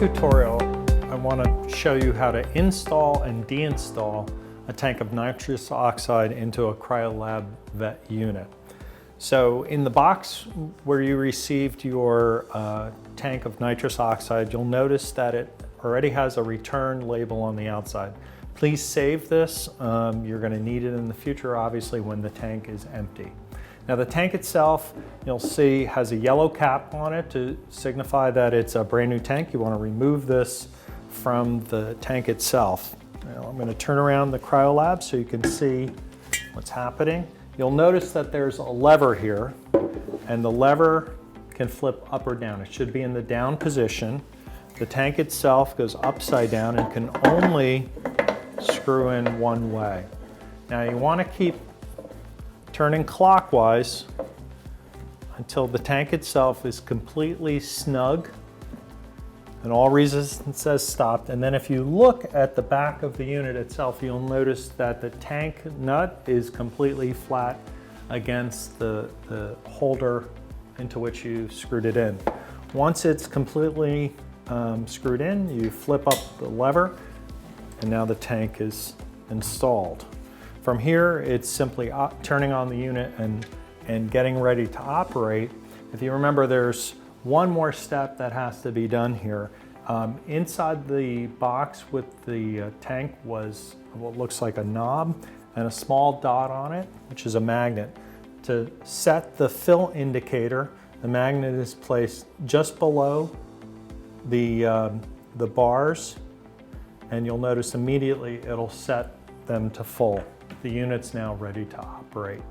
tutorial, I want to show you how to install and deinstall a tank of nitrous oxide into a CryoLab Vet unit. So in the box where you received your tank of nitrous oxide, you'll notice that it already has a return label on the outside. Please save this. You're going to need it in the future, obviously, when the tank is empty. Now the tank itself, you'll see, has a yellow cap on it to signify that it's a brand new tank. You want to remove this from the tank itself. Now I'm going to turn around the CryoLab so you can see what's happening. You'll notice that there's a lever here, and the lever can flip up or down. It should be in the down position. The tank itself goes upside down and can only screw in one way. Now you want to keep turning clockwise until the tank itself is completely snug and all resistance has stopped. And then if you look at the back of the unit itself, you'll notice that the tank nut is completely flat against the holder into which you screwed it in. Once it's completely screwed in, you flip up the lever, and now the tank is installed. From here, it's simply turning on the unit and getting ready to operate. If you remember, there's one more step that has to be done here. Inside the box with the tank was what looks like a knob and a small dot on it, which is a magnet. To set the fill indicator, the magnet is placed just below the bars, and you'll notice immediately it'll set them to full. The unit's now ready to operate.